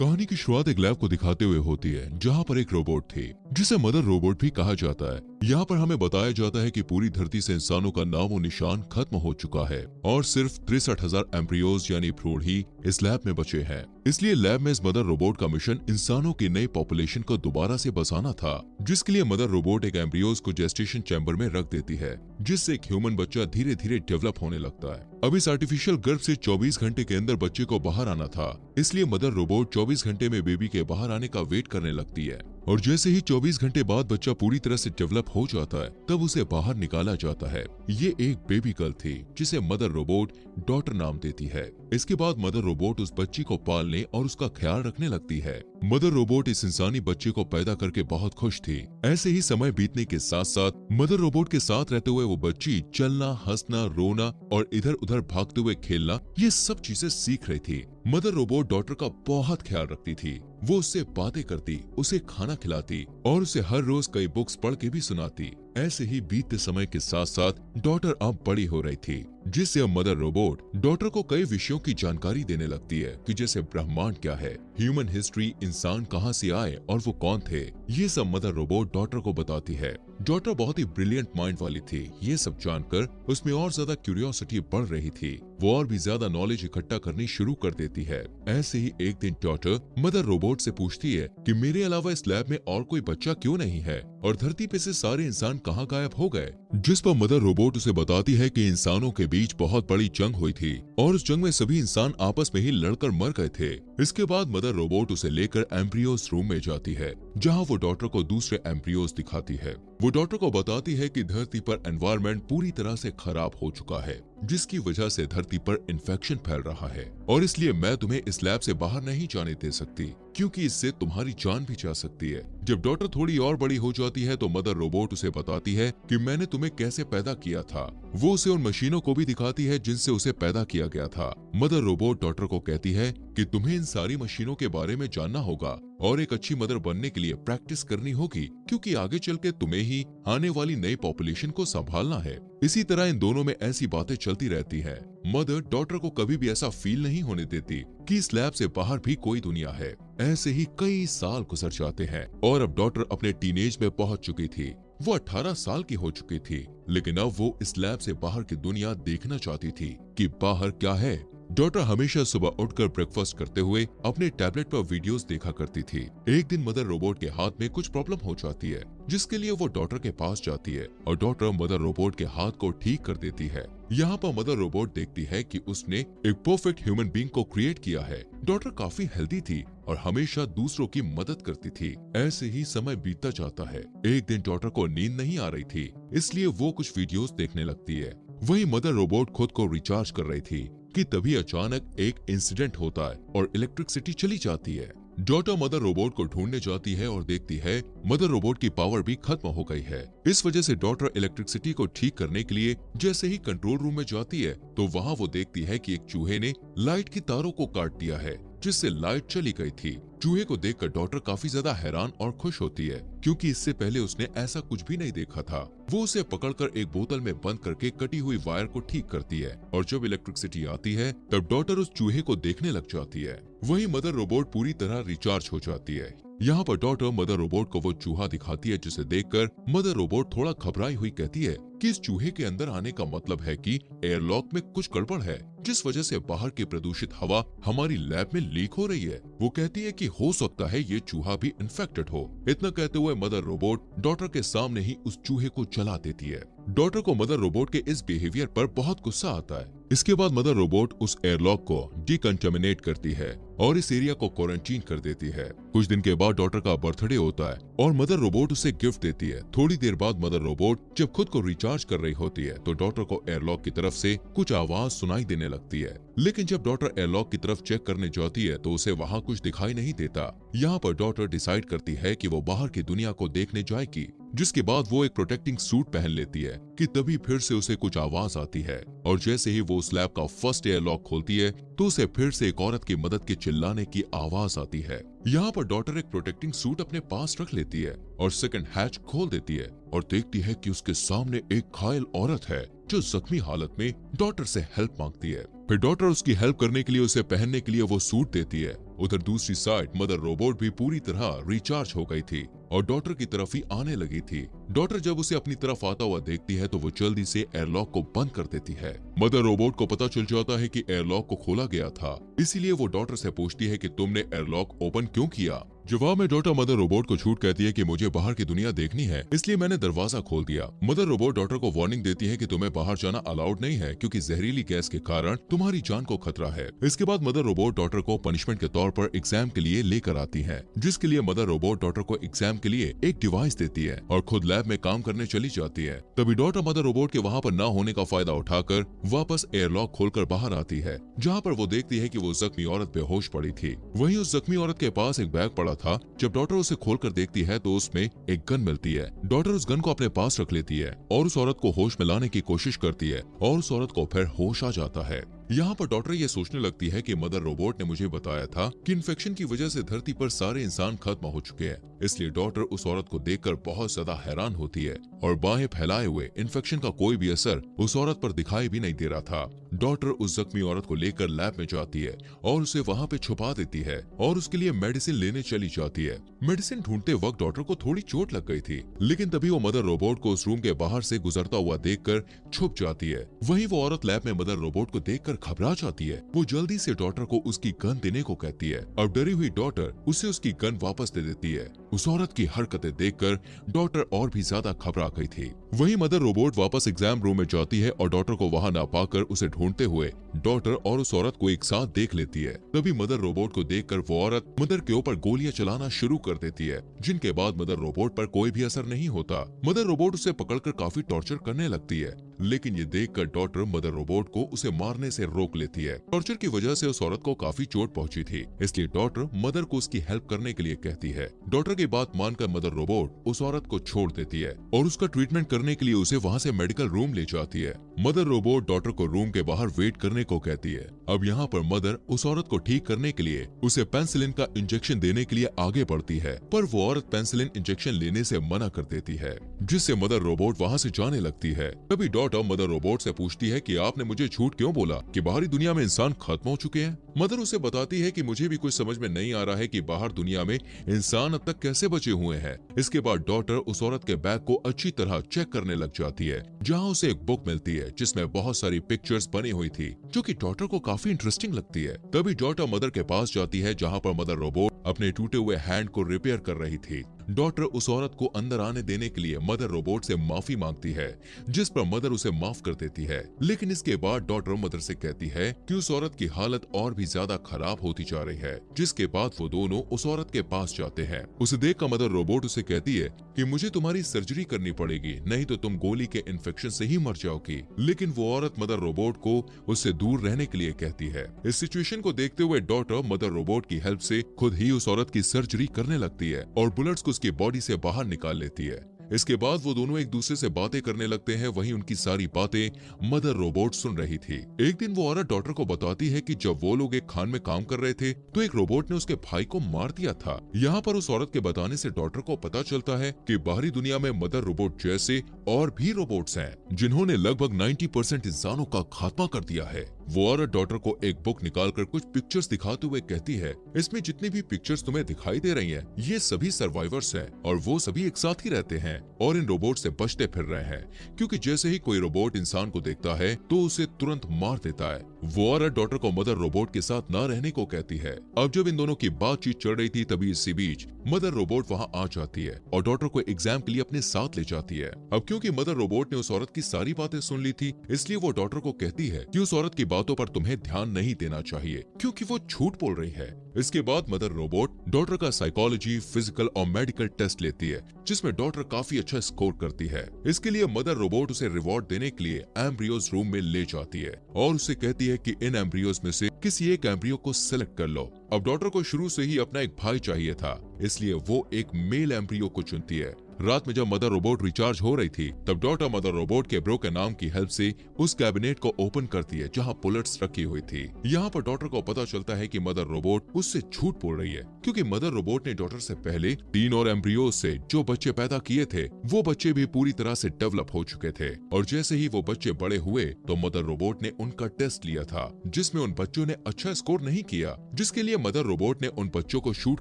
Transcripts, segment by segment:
कहानी की शुरुआत एक लैब को दिखाते हुए होती है जहाँ पर एक रोबोट थी जिसे मदर रोबोट भी कहा जाता है। यहाँ पर हमें बताया जाता है कि पूरी धरती से इंसानों का नामो निशान खत्म हो चुका है और सिर्फ 63,000 एम्ब्रियोज यानी भ्रूण ही इस लैब में बचे हैं। इसलिए लैब में इस मदर रोबोट का मिशन इंसानों की नई पॉपुलेशन को दोबारा से बसाना था, जिसके लिए मदर रोबोट एक एम्ब्रियोज को जेस्टेशन चैम्बर में रख देती है, जिससे एक ह्यूमन बच्चा धीरे धीरे डेवलप होने लगता है। अब इस आर्टिफिशियल गर्भ से 24 घंटे के अंदर बच्चे को बाहर आना था, इसलिए मदर रोबोट 24 घंटे में बेबी के बाहर आने का वेट करने लगती है और जैसे ही 24 घंटे बाद बच्चा पूरी तरह से डेवलप हो जाता है तब उसे बाहर निकाला जाता है। ये एक बेबी गर्ल थी जिसे मदर रोबोट डॉटर नाम देती है। इसके बाद मदर रोबोट उस बच्ची को पालने और उसका ख्याल रखने लगती है। मदर रोबोट इस इंसानी बच्चे को पैदा करके बहुत खुश थी। ऐसे ही समय बीतने के साथ साथ मदर रोबोट के साथ रहते हुए वो बच्ची चलना, हंसना, रोना और इधर उधर भागते हुए खेलना, ये सब चीजें सीख रही थी। मदर रोबोट डॉटर का बहुत ख्याल रखती थी। वो उससे बातें करती, उसे खाना खिलाती और उसे हर रोज कई बुक्स पढ़ के भी सुनाती। ऐसे ही बीतते समय के साथ साथ डॉटर अब बड़ी हो रही थी, जिससे अब मदर रोबोट डॉटर को कई विषयों की जानकारी देने लगती है कि जैसे ब्रह्मांड क्या है, ह्यूमन हिस्ट्री, इंसान कहां से आए और वो कौन थे, ये सब मदर रोबोट डॉटर को बताती है। डॉटर बहुत ही ब्रिलियंट माइंड वाली थी। ये सब जानकर उसमें और ज्यादा क्यूरियोसिटी बढ़ रही थी। वो और भी ज्यादा नॉलेज इकट्ठा करनी शुरू कर देती है। ऐसे ही एक दिन डॉटर मदर रोबोट से पूछती है कि मेरे अलावा इस लैब में और कोई बच्चा क्यों नहीं है और धरती पे से सारे इंसान कहाँ गायब हो गए। जिस पर मदर रोबोट उसे बताती है कि इंसानों के बीच बहुत बड़ी जंग हुई थी और उस जंग में सभी इंसान आपस में ही लड़कर मर गए थे। इसके बाद मदर रोबोट उसे लेकर एम्ब्रियोस रूम में जाती है, जहाँ वो डॉटर को दूसरे एम्ब्रियोस दिखाती है। वो डॉटर को बताती है कि धरती पर एनवायरनमेंट पूरी तरह से खराब हो चुका है, जिसकी वजह से धरती पर इन्फेक्शन फैल रहा है और इसलिए मैं तुम्हें इस लैब से बाहर नहीं जाने दे सकती, क्योंकि इससे तुम्हारी जान भी जा सकती है। जब डॉटर थोड़ी और बड़ी हो जाती है तो मदर रोबोट उसे बताती है कि मैंने तुम्हें कैसे पैदा किया था। वो उसे उन मशीनों को भी दिखाती है जिनसे उसे पैदा किया गया था। मदर रोबोट डॉटर को कहती है कि तुम्हें इन सारी मशीनों के बारे में जानना होगा और एक अच्छी मदर बनने के लिए प्रैक्टिस करनी होगी, क्योंकि आगे चल के तुम्हें ही आने वाली नई पॉपुलेशन को संभालना है। इसी तरह इन दोनों में ऐसी बातें चलती रहती है। मदर डॉटर को कभी भी ऐसा फील नहीं होने देती कि इस लैब से बाहर भी कोई दुनिया है। ऐसे ही कई साल गुजर जाते हैं और अब डॉटर अपने टीनेज में पहुंच चुकी थी। वो 18 साल की हो चुकी थी, लेकिन अब वो इस लैब से बाहर की दुनिया देखना चाहती थी कि बाहर क्या है। डॉटर हमेशा सुबह उठकर ब्रेकफास्ट करते हुए अपने टैबलेट पर वीडियोस देखा करती थी। एक दिन मदर रोबोट के हाथ में कुछ प्रॉब्लम हो जाती है, जिसके लिए वो डॉटर के पास जाती है और डॉटर मदर रोबोट के हाथ को ठीक कर देती है। यहाँ पर मदर रोबोट देखती है कि उसने एक परफेक्ट ह्यूमन बीइंग को क्रिएट किया है। डॉटर काफी हेल्दी थी और हमेशा दूसरों की मदद करती थी। ऐसे ही समय बीतता जाता है। एक दिन डॉटर को नींद नहीं आ रही थी, इसलिए वो कुछ वीडियोस देखने लगती है। वही मदर रोबोट खुद को रिचार्ज कर रही थी कि तभी अचानक एक इंसिडेंट होता है और इलेक्ट्रिसिटी चली जाती है। डॉटर मदर रोबोट को ढूंढने जाती है और देखती है मदर रोबोट की पावर भी खत्म हो गई है। इस वजह से डॉटर इलेक्ट्रिसिटी को ठीक करने के लिए जैसे ही कंट्रोल रूम में जाती है तो वहाँ वो देखती है कि एक चूहे ने लाइट की तारों को काट दिया है, जिससे लाइट चली गई थी। चूहे को देखकर डॉटर काफी ज्यादा हैरान और खुश होती है, क्योंकि इससे पहले उसने ऐसा कुछ भी नहीं देखा था। वो उसे पकड़कर एक बोतल में बंद करके कटी हुई वायर को ठीक करती है और जब इलेक्ट्रिसिटी आती है तब डॉटर उस चूहे को देखने लग जाती है। वही मदर रोबोट पूरी तरह रिचार्ज हो जाती है। यहाँ पर डॉटर मदर रोबोट को वो चूहा दिखाती है, जिसे देखकर मदर रोबोट थोड़ा घबराई हुई कहती है कि इस चूहे के अंदर आने का मतलब है कि एयरलॉक में कुछ गड़बड़ है, जिस वजह से बाहर की प्रदूषित हवा हमारी लैब में लीक हो रही है। वो कहती है कि हो सकता है ये चूहा भी इन्फेक्टेड हो। इतना कहते हुए मदर रोबोट डॉटर के सामने ही उस चूहे को जला देती है। डॉटर को मदर रोबोट के इस बिहेवियर पर बहुत गुस्सा आता है। इसके बाद मदर रोबोट उस एयरलॉक को डिकंटामिनेट करती है और इस एरिया को क्वारंटीन कर देती है। कुछ दिन के बाद डॉटर का बर्थडे होता है और मदर रोबोट उसे गिफ्ट देती है। थोड़ी देर बाद मदर रोबोट जब खुद को रिचार्ज कर रही होती है तो डॉटर को एयरलॉक की तरफ से कुछ आवाज सुनाई देने लगती है, लेकिन जब डॉटर एयरलॉक की तरफ चेक करने जाती है तो उसे वहाँ कुछ दिखाई नहीं देता। यहाँ पर डॉटर डिसाइड करती है कि वो बाहर की दुनिया को देखने जाएगी, जिसके बाद वो एक प्रोटेक्टिंग सूट पहन लेती है कि तभी फिर से उसे कुछ आवाज आती है और जैसे ही वो उस लैब का फर्स्ट एयरलॉक खोलती है तो उसे फिर से एक औरत की मदद के चिल्लाने की आवाज आती है। यहाँ पर डॉटर एक प्रोटेक्टिंग सूट अपने पास रख लेती है और सेकंड हैच खोल देती है और देखती है कि उसके सामने एक घायल औरत है जो जख्मी हालत में डॉटर से हेल्प मांगती है। फिर डॉटर उसकी हेल्प करने के लिए उसे पहनने के लिए वो सूट देती है उधर दूसरी साइड मदर रोबोट भी पूरी तरह रिचार्ज हो गई थी और डॉटर की तरफ ही आने लगी थी। डॉटर जब उसे अपनी तरफ आता हुआ देखती है तो वो जल्दी से एयरलॉक को बंद कर देती है। मदर रोबोट को पता चल जाता है कि एयरलॉक को खोला गया था, इसीलिए वो डॉटर से पूछती है कि तुमने एयरलॉक ओपन क्यों किया। जवाब में डॉटर मदर रोबोट को झूठ कहती है कि मुझे बाहर की दुनिया देखनी है, इसलिए मैंने दरवाजा खोल दिया। मदर रोबोट डॉटर को वार्निंग देती है कि तुम्हें बाहर जाना अलाउड नहीं है क्योंकि जहरीली गैस के कारण तुम्हारी जान को खतरा है। इसके बाद मदर रोबोट डॉटर को पनिशमेंट के तौर पर एग्जाम के लिए लेकर आती है, जिसके लिए मदर रोबोट डॉटर को एग्जाम के लिए एक डिवाइस देती है और खुद लैब में काम करने चली जाती है। तभी डॉटर मदर रोबोट के वहाँ पर न होने का फायदा उठाकर वापस एयरलॉक खोलकर बाहर आती है, जहाँ पर वो देखती है कि वो जख्मी औरत बेहोश पड़ी थी। वहीं उस जख्मी औरत के पास एक बैग पड़ा था। जब डॉटर उसे खोलकर देखती है तो उसमें एक गन मिलती है। डॉटर उस गन को अपने पास रख लेती है और उस औरत को होश में लाने की कोशिश करती है और उस औरत को फिर होश आ जाता है। यहाँ पर डॉक्टर ये सोचने लगती है कि मदर रोबोट ने मुझे बताया था कि इन्फेक्शन की वजह से धरती पर सारे इंसान खत्म हो चुके हैं, इसलिए डॉक्टर उस औरत को देखकर बहुत ज्यादा हैरान होती है और बाहें फैलाए हुए इन्फेक्शन का कोई भी असर उस औरत पर दिखाई भी नहीं दे रहा था। डॉक्टर उस जख्मी औरत को लेकर लैब में जाती है और उसे वहाँ पे छुपा देती है और उसके लिए मेडिसिन लेने चली जाती है। मेडिसिन ढूंढते वक्त डॉक्टर को थोड़ी चोट लग गई थी, लेकिन तभी वो मदर रोबोट को उस रूम के बाहर से गुजरता हुआ देखकर छुप जाती है। वहीं वो औरत लैब में मदर रोबोट को देखकर घबरा जाती है। वो जल्दी से डॉटर को उसकी गन देने को कहती है और डरी हुई डॉटर उसे उसकी गन वापस दे देती है। उस औरत की हरकतें देखकर डॉटर और भी ज्यादा घबरा गई थी। वहीं मदर रोबोट वापस एग्जाम रूम में जाती है और डॉटर को वहां ना पाकर उसे ढूंढते हुए डॉटर और उस औरत को एक साथ देख लेती है। तभी मदर रोबोट को देखकर वो औरत मदर के ऊपर गोलियां चलाना शुरू कर देती है, जिनके बाद मदर रोबोट पर कोई भी असर नहीं होता। मदर रोबोट उसे पकड़कर काफी टॉर्चर करने लगती है, लेकिन ये देखकर डॉटर मदर रोबोट को उसे मारने से रोक लेती है। टॉर्चर की वजह से उस औरत को काफी चोट पहुंची थी, इसलिए डॉटर मदर को उसकी हेल्प करने के लिए कहती है। डॉटर की बात मानकर मदर रोबोट उस औरत को छोड़ देती है और उसका ट्रीटमेंट करने के लिए उसे वहाँ से मेडिकल रूम ले जाती है। मदर रोबोट डॉटर को रूम के बाहर वेट करने को कहती है। अब यहाँ पर मदर उस औरत को ठीक करने के लिए उसे पेनिसिलिन का इंजेक्शन देने के लिए आगे बढ़ती है, पर वो औरत पेनिसिलिन इंजेक्शन लेने से मना कर देती है, जिससे मदर रोबोट वहाँ से जाने लगती है। तभी डॉटर मदर रोबोट से पूछती है कि आपने मुझे झूठ क्यों बोला कि बाहरी दुनिया में इंसान खत्म हो चुके हैं। मदर उसे बताती है कि मुझे भी कुछ समझ में नहीं आ रहा है कि बाहर दुनिया में इंसान अब तक कैसे बचे हुए हैं। इसके बाद डॉटर उस औरत के बैग को अच्छी तरह चेक करने लग जाती है, जहाँ उसे एक बुक मिलती है जिसमें बहुत सारी पिक्चर्स बनी हुई थी, जो कि डॉटर को काफी इंटरेस्टिंग लगती है। तभी डॉटर मदर के पास जाती है, जहाँ पर मदर रोबोट अपने टूटे हुए हैंड को रिपेयर कर रही थी। डॉटर उस औरत को अंदर आने देने के लिए मदर रोबोट से माफी मांगती है, जिस पर मदर उसे माफ कर देती है। लेकिन इसके बाद डॉटर मदर से कहती है कि उस औरत की हालत और भी ज्यादा खराब होती जा रही है, जिसके बाद वो दोनों उस औरत के पास जाते हैं। उसे देखकर मदर रोबोट उसे कहती है कि मुझे तुम्हारी सर्जरी करनी पड़ेगी, नहीं तो तुम गोली के इन्फेक्शन से ही मर जाओगी। लेकिन वो औरत मदर रोबोट को उससे दूर रहने के लिए कहती है। इस सिचुएशन को देखते हुए डॉटर मदर रोबोट की हेल्प से खुद ही उस औरत की सर्जरी करने लगती है और बुलेट्स को उसकी बॉडी से बाहर निकाल लेती है। इसके बाद वो दोनों एक दूसरे से बातें करने लगते हैं। वहीं उनकी सारी बातें मदर रोबोट सुन रही थी। एक दिन वो औरत डॉटर को बताती है कि जब वो लोग एक खान में काम कर रहे थे तो एक रोबोट ने उसके भाई को मार दिया था। यहाँ पर उस औरत के बताने से डॉटर को पता चलता है कि बाहरी दुनिया में मदर रोबोट जैसे और भी रोबोट्स हैं, जिन्होंने लगभग 90% इंसानों का खात्मा कर दिया है। वो औरत डॉटर को एक बुक निकालकर कुछ पिक्चर्स दिखाते हुए कहती है, इसमें जितनी भी पिक्चर्स तुम्हें दिखाई दे रही हैं, ये सभी सर्वाइवर्स हैं और वो सभी एक साथ ही रहते हैं और इन रोबोट से बचते फिर रहे हैं, क्योंकि जैसे ही कोई रोबोट इंसान को देखता है तो उसे तुरंत मार देता है। वो औरत डॉटर को मदर रोबोट के साथ न रहने को कहती है। अब जब इन दोनों की बातचीत चल रही थी तभी इसी बीच मदर रोबोट वहाँ आ जाती है और डॉटर को एग्जाम के लिए अपने साथ ले जाती है। अब क्योंकि मदर रोबोट ने उस औरत की सारी बातें सुन ली थी, इसलिए वो डॉटर को कहती है कि उस औरत की बातों पर तुम्हें ध्यान नहीं देना चाहिए, क्योंकि वो झूठ बोल रही है। इसके बाद मदर रोबोट डॉटर का साइकोलॉजी, फिजिकल और मेडिकल टेस्ट लेती है, जिसमें डॉटर काफी अच्छा स्कोर करती है। इसके लिए मदर रोबोट उसे रिवॉर्ड देने के लिए एम्ब्रियोज रूम में ले जाती है और उसे कहती है कि इन एम्ब्रियोज में से किसी एक एम्ब्रियो को सिलेक्ट कर लो। अब डॉटर को शुरू से ही अपना एक भाई चाहिए था, इसलिए वो एक मेल एम्ब्रियो को चुनती है। रात में जब मदर रोबोट रिचार्ज हो रही थी तब डॉटर मदर रोबोट के ब्रो के नाम की हेल्प से उस कैबिनेट को ओपन करती है जहां बुलेट्स रखी हुई थी। यहाँ पर डॉटर को पता चलता है कि मदर रोबोट उससे झूठ बोल रही है, क्योंकि मदर रोबोट ने डॉटर से पहले 3 और एम्ब्रियोज से जो बच्चे पैदा किए थे वो बच्चे भी पूरी तरह से डेवलप हो चुके थे। और जैसे ही वो बच्चे बड़े हुए तो मदर रोबोट ने उनका टेस्ट लिया था, जिसमें उन बच्चों ने अच्छा स्कोर नहीं किया, जिसके लिए इसलिए मदर रोबोट ने उन बच्चों को शूट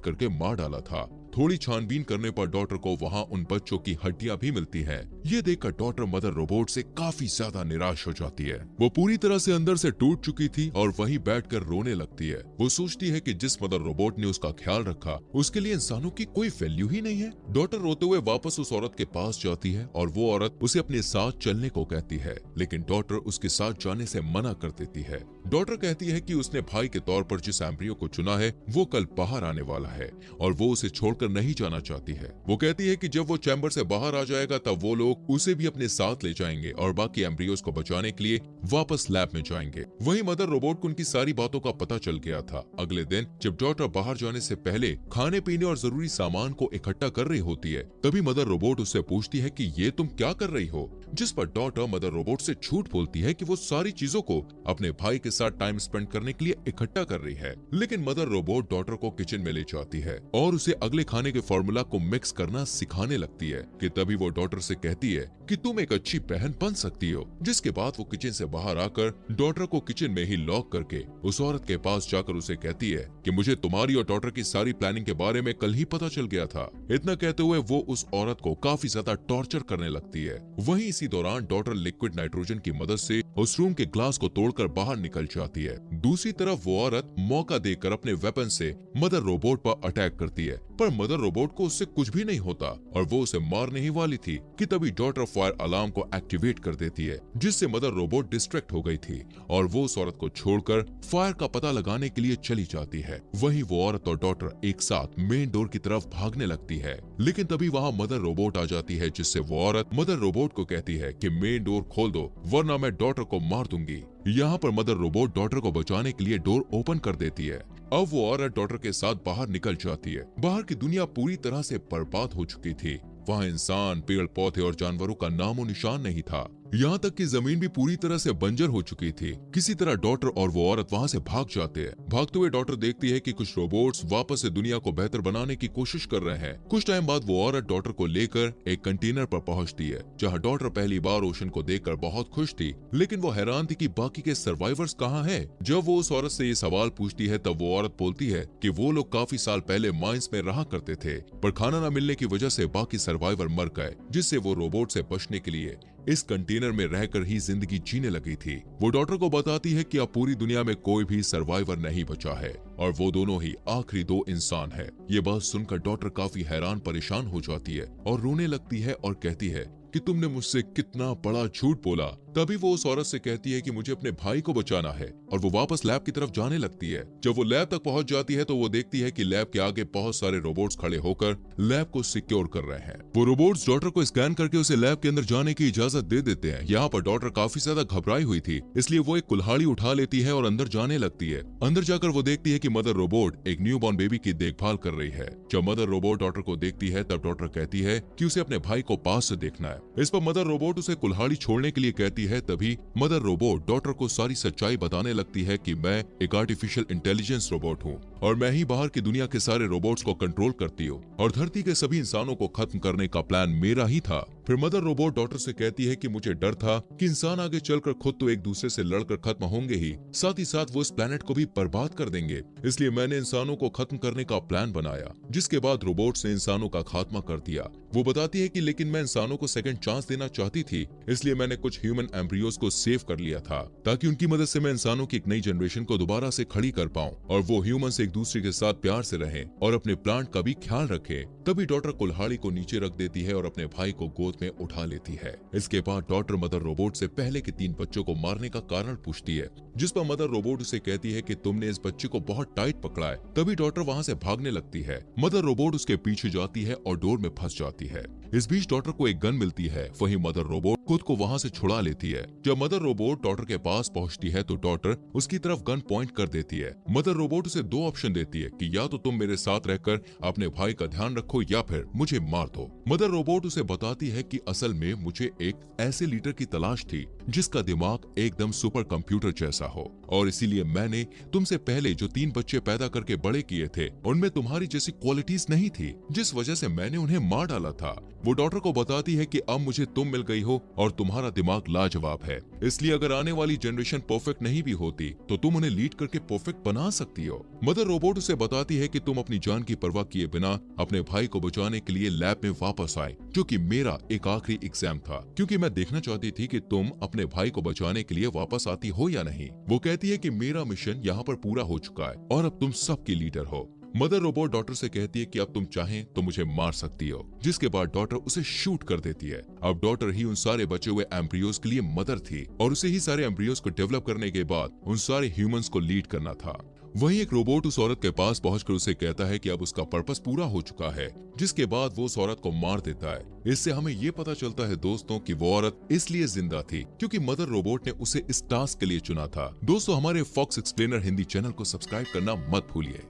करके मार डाला था। थोड़ी छानबीन करने पर डॉटर को वहाँ उन बच्चों की हड्डियां भी मिलती हैं। ये देखकर डॉटर मदर रोबोट से काफी ज्यादा निराश हो जाती है। वो पूरी तरह से अंदर से टूट चुकी थी और वहीं बैठकर रोने लगती है। वो सोचती है कि जिस मदर रोबोट ने उसका ख्याल रखा उसके लिए इंसानों की कोई वैल्यू ही नहीं है। डॉटर रोते हुए वापस उस औरत के पास जाती है और वो औरत उसे अपने साथ चलने को कहती है, लेकिन डॉटर उसके साथ जाने से मना कर देती है। डॉटर कहती है कि उसने भाई के तौर पर जिस एम्ब्रियो को चुना है वो कल बाहर आने वाला है और वो उसे छोड़कर नहीं जाना चाहती है। वो कहती है कि जब वो चैम्बर से बाहर आ जाएगा तब वो लोग उसे भी अपने साथ ले जाएंगे और बाकी एम्ब्रियोस को बचाने के लिए वापस लैब में जाएंगे। वहीं मदर रोबोट को उनकी सारी बातों का पता चल गया था। अगले दिन जब डॉटर बाहर जाने से पहले खाने पीने और जरूरी सामान को इकट्ठा कर रही होती है, तभी मदर रोबोट उससे पूछती है कि ये तुम क्या कर रही हो, जिस पर डॉटर मदर रोबोट से झूठ बोलती है कि वो सारी चीजों को अपने भाई के साथ टाइम स्पेंड करने के लिए इकट्ठा कर रही है। लेकिन मदर रोबोट डॉटर को किचन में ले जाती है और उसे अगले खाने के फॉर्मूला को मिक्स करना सिखाने लगती है कि तभी वो डॉटर से कहती है कि तुम एक अच्छी बहन बन सकती हो। जिसके बाद वो किचन से बाहर आकर डॉटर को किचन में ही लॉक करके उस औरत के पास जाकर उसे कहती है कि मुझे तुम्हारी और डॉटर की सारी प्लानिंग के बारे में कल ही पता चल गया था। इतना कहते हुए वो उस औरत को काफी ज्यादा टॉर्चर करने लगती है। वहीं इसी दौरान डॉटर लिक्विड नाइट्रोजन की मदद से उस रूम के ग्लास को तोड़कर बाहर निकल जाती है। दूसरी तरफ वो औरत मौका देकर अपने वेपन से मदर रोबोट पर अटैक करती है, पर मदर रोबोट को उससे कुछ भी नहीं होता और वो उसे मारने ही वाली थी कि तभी डॉटर फायर अलार्म को एक्टिवेट कर देती है, जिससे मदर रोबोट डिस्ट्रैक्ट हो गई थी और वो उस औरत को छोड़कर फायर का पता लगाने के लिए चली जाती है। वहीं वो औरत और डॉटर एक साथ मेन डोर की तरफ भागने लगती है, लेकिन तभी वहाँ मदर रोबोट आ जाती है, जिससे वो औरत मदर रोबोट को कहती है कि मेन डोर खोल दो वरना मैं डॉटर को मार दूंगी। यहाँ पर मदर रोबोट डॉटर को बचाने के लिए डोर ओपन कर देती है। अब वो औरत डॉटर के साथ बाहर निकल जाती है। बाहर की दुनिया पूरी तरह से बर्बाद हो चुकी थी। वहाँ इंसान, पेड़ पौधे और जानवरों का नामो निशान नहीं था। यहाँ तक कि जमीन भी पूरी तरह से बंजर हो चुकी थी। किसी तरह डॉटर और वो औरत वहाँ से भाग जाते हैं। भागते हुए डॉटर देखती है कि कुछ रोबोट्स वापस से दुनिया को बेहतर बनाने की कोशिश कर रहे हैं। कुछ टाइम बाद वो औरत डॉटर को लेकर एक कंटेनर पर पहुँचती है, जहाँ डॉटर पहली बार ओशन को देखकर बहुत खुश थी, लेकिन वो हैरान थी कि बाकी के सर्वाइवर्स कहाँ हैं। जब वो उस औरत से ये सवाल पूछती है तब वो औरत बोलती है कि वो लोग काफी साल पहले माइंस में रहा करते थे, पर खाना न मिलने की वजह से बाकी सर्वाइवर मर गए, जिससे वो रोबोट से बचने के लिए इस कंटेनर में रहकर ही जिंदगी जीने लगी थी। वो डॉटर को बताती है कि अब पूरी दुनिया में कोई भी सर्वाइवर नहीं बचा है और वो दोनों ही आखिरी दो इंसान है। ये बात सुनकर डॉटर काफी हैरान परेशान हो जाती है और रोने लगती है और कहती है कि तुमने मुझसे कितना बड़ा झूठ बोला। तभी वो उस औरत से कहती है कि मुझे अपने भाई को बचाना है और वो वापस लैब की तरफ जाने लगती है। जब वो लैब तक पहुंच जाती है तो वो देखती है कि लैब के आगे बहुत सारे रोबोट्स खड़े होकर लैब को सिक्योर कर रहे हैं। वो रोबोट्स डॉटर को स्कैन करके उसे लैब के अंदर जाने की इजाजत दे देते हैं। यहाँ पर डॉटर काफी ज्यादा घबराई हुई थी, इसलिए वो एक कुल्हाड़ी उठा लेती है और अंदर जाने लगती है। अंदर जाकर वो देखती है कि मदर रोबोट एक न्यूबॉर्न बेबी की देखभाल कर रही है। जब मदर रोबोट डॉटर को देखती है तब डॉटर कहती है कि उसे अपने भाई को पास से देखना है। इस पर मदर रोबोट उसे कुल्हाड़ी छोड़ने के लिए कहती है। तभी मदर रोबोट डॉटर को सारी सच्चाई बताने लगती है कि मैं एक आर्टिफिशियल इंटेलिजेंस रोबोट हूँ और मैं ही बाहर की दुनिया के सारे रोबोट्स को कंट्रोल करती हूँ और धरती के सभी इंसानों को खत्म करने का प्लान मेरा ही था। फिर मदर रोबोट डॉटर से कहती है कि मुझे डर था कि इंसान आगे चलकर खुद तो एक दूसरे से लड़कर खत्म होंगे ही, साथ ही साथ वो इस प्लेनेट को भी बर्बाद कर देंगे, इसलिए मैंने इंसानों को खत्म करने का प्लान बनाया। जिसके बाद रोबोट्स ने इंसानों का खात्मा कर दिया। वो बताती है कि लेकिन मैं इंसानों को सेकंड चांस देना चाहती थी, इसलिए मैंने कुछ ह्यूमन एम्ब्रियोस को सेव कर लिया था ताकि उनकी मदद से मैं इंसानों की एक नई जनरेशन को दोबारा से खड़ी कर पाऊं और वो ह्यूमंस एक दूसरे के साथ प्यार से रहें और अपने प्लांट का भी ख्याल रखें। तभी डॉटर कुल्हाड़ी को नीचे रख देती है और अपने भाई को गोद में उठा लेती है। इसके बाद डॉटर मदर रोबोट से पहले के 3 बच्चों को मारने का कारण पूछती है, जिस पर मदर रोबोट उसे कहती है कि तुमने इस बच्चे को बहुत टाइट पकड़ा है। तभी डॉटर वहाँ से भागने लगती है। मदर रोबोट उसके पीछे जाती है और डोर में फंस जाती है। इस बीच डॉटर को एक गन मिलती है। वहीं मदर रोबोट खुद को वहाँ से छुड़ा लेती है। जब मदर रोबोट डॉटर के पास पहुँचती है तो डॉटर उसकी तरफ गन पॉइंट कर देती है। मदर रोबोट उसे 2 ऑप्शन देती है कि या तो तुम मेरे साथ रहकर अपने भाई का ध्यान रखो या फिर मुझे मार दो। मदर रोबोट उसे बताती है कि असल में मुझे एक ऐसे लीडर की तलाश थी जिसका दिमाग एकदम सुपर कंप्यूटर जैसा हो और इसीलिए मैंने तुमसे पहले जो 3 बच्चे पैदा करके बड़े किए थे उनमें तुम्हारी जैसी क्वालिटीज नहीं थी, जिस वजह से मैंने उन्हें मार डाला था। वो डॉटर को बताती है कि अब मुझे तुम मिल गई हो और तुम्हारा दिमाग लाजवाब है, इसलिए अगर आने वाली जनरेशन परफेक्ट नहीं भी होती तो तुम उन्हें लीड करके परफेक्ट बना सकती हो। मदर रोबोट उसे बताती है कि तुम अपनी जान की परवाह किए बिना अपने भाई को बचाने के लिए लैब में वापस आए, जो कि मेरा एक आखिरी एग्जाम था, क्योंकि मैं देखना चाहती थी कि तुम अपने भाई को बचाने के लिए वापस आती हो या नहीं। वो कहती है कि मेरा मिशन यहाँ पर पूरा हो चुका है और अब तुम सबकी लीडर हो। मदर रोबोट डॉटर से कहती है कि अब तुम चाहें तो मुझे मार सकती हो, जिसके बाद डॉटर उसे शूट कर देती है। अब डॉटर ही उन सारे बचे हुए एम्ब्रियोज के लिए मदर थी और उसे ही सारे एम्ब्रियोज को डेवलप करने के बाद उन सारे ह्यूमंस को लीड करना था। वहीं एक रोबोट उस औरत के पास पहुंचकर उसे कहता है कि अब उसका पर्पस पूरा हो चुका है, जिसके बाद वो उस औरत को मार देता है। इससे हमें ये पता चलता है दोस्तों कि वो औरत इसलिए जिंदा थी क्योंकि मदर रोबोट ने उसे इस टास्क के लिए चुना था। दोस्तों, हमारे फॉक्स एक्सप्लेनर हिंदी चैनल को सब्सक्राइब करना मत भूलिए।